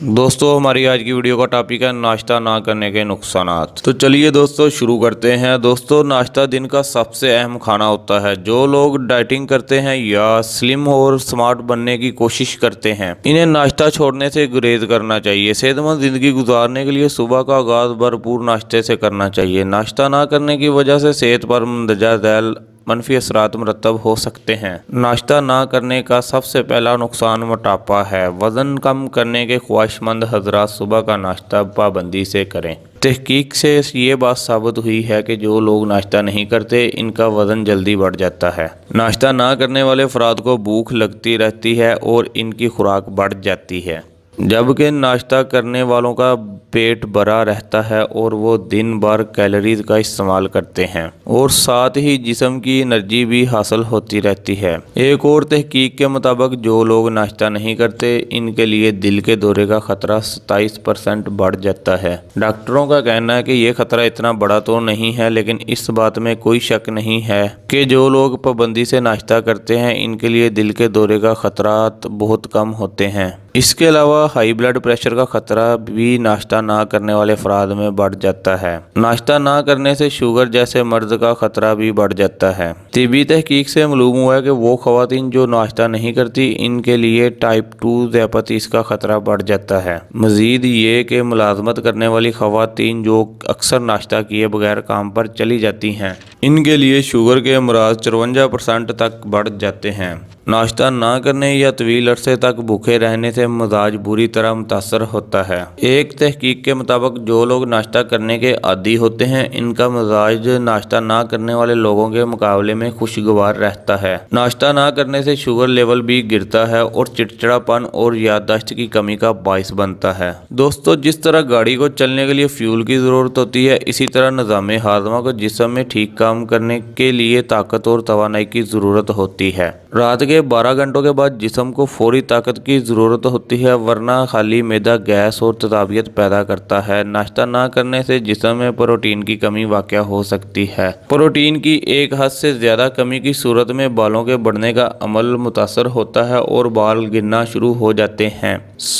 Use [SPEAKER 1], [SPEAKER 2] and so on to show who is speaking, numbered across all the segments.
[SPEAKER 1] दोस्तों हमारी आज की वीडियो का टॉपिक है नाश्ता ना करने के नुकसानात। तो चलिए दोस्तों शुरू करते हैं। दोस्तों नाश्ता दिन का सबसे अहम खाना होता है। जो लोग डाइटिंग करते हैं या स्लिम और स्मार्ट बनने की कोशिश करते हैं, इन्हें नाश्ता छोड़ने से गुरेज करना चाहिए। सेहतमंद जिंदगी गुजारने के लिए सुबह का आगाज भरपूर नाश्ते से करना चाहिए। नाश्ता ना करने की वजह से सेहत पर मंदजा झैल मनफी असरात मरतब हो सकते हैं। नाश्ता ना करने का सबसे पहला नुकसान मोटापा है। वज़न कम करने के ख्वाहिशमंद हजरात सुबह का नाश्ता पाबंदी से करें। तहकीक से ये बात साबित हुई है कि जो लोग नाश्ता नहीं करते इनका वज़न जल्दी बढ़ जाता है। नाश्ता ना करने वाले अफराद को भूख लगती रहती है और इनकी खुराक बढ़ जाती है, जबकि नाश्ता करने वालों का पेट भरा रहता है और वो दिन भर कैलोरीज का इस्तेमाल करते हैं और साथ ही जिस्म की एनर्जी भी हासिल होती रहती है। एक और तहकीक के मुताबिक जो लोग नाश्ता नहीं करते इनके लिए दिल के दौरे का खतरा 27% बढ़ जाता है। डॉक्टरों का कहना है कि ये खतरा इतना बड़ा तो नहीं है, लेकिन इस बात में कोई शक नहीं है कि जो लोग पाबंदी से नाश्ता करते हैं इनके लिए दिल के दौरे का खतरा बहुत कम होते हैं। इसके अलावा हाई ब्लड प्रेशर का खतरा भी नाश्ता ना करने वाले अफराद में बढ़ जाता है। नाश्ता ना करने से शुगर जैसे मर्ज का खतरा भी बढ़ जाता है। तिबी तहकीक से मालूम हुआ है कि वो खवातीन जो नाश्ता नहीं करती इनके लिए टाइप 2 डायबिटीज का खतरा बढ़ जाता है। मजीद ये कि मुलाजमत करने वाली खवातीन जो अक्सर नाश्ता किए बगैर काम पर चली जाती हैं, इनके लिए शुगर के अमराज 54% तक बढ़ जाते हैं। नाश्ता ना करने या तवील अरसे तक भूखे रहने से मिजाज बुरी तरह मुतासर होता है। एक तहकीक के मुताबिक जो लोग नाश्ता करने के आदी होते हैं इनका मिजाज नाश्ता ना करने वाले लोगों के मुकाबले में खुशगवार रहता है। नाश्ता ना करने से शुगर लेवल भी गिरता है और चिड़चिड़ापन और याददाश्त की कमी का बाइस बनता है। दोस्तों जिस तरह गाड़ी को चलने के लिए फ्यूल की ज़रूरत होती है, इसी तरह निज़ाम हाज़मा को जिस्म में ठीक काम करने के लिए ताकत और तवानाई की ज़रूरत होती है। रात के 12 घंटों के बाद जिस्म को फौरी ताकत की ज़रूरत होती है, वरना खाली मैदा गैस और तदाबियत पैदा करता है। नाश्ता ना करने से जिस्म में प्रोटीन की कमी वाक़या हो सकती है। प्रोटीन की एक हद से ज़्यादा कमी की सूरत में बालों के बढ़ने का अमल मुतासर होता है और बाल गिरना शुरू हो जाते हैं।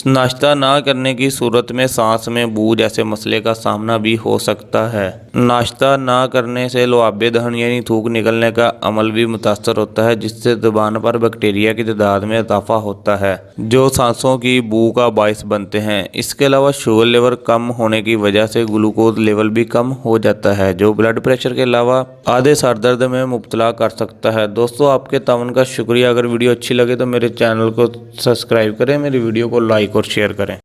[SPEAKER 1] नाश्ता ना करने की सूरत में सांस में बू जैसे मसले का सामना भी हो सकता है। नाश्ता ना करने से लुआबे दहन यानी थूक निकलने का अमल भी मुतासर होता है, जिससे ज़ुबान पर बैक्टीरिया की तादाद में इजाफा होता है जो सांसों की बू का बाइस बनते हैं। इसके अलावा शुगर लेवल कम होने की वजह से ग्लूकोज लेवल भी कम हो जाता है, जो ब्लड प्रेशर के अलावा आधे सर दर्द में मुब्तला कर सकता है। दोस्तों आपके तावन का शुक्रिया। अगर वीडियो अच्छी लगे तो मेरे चैनल को सब्सक्राइब करें, मेरी वीडियो को लाइक और शेयर करें।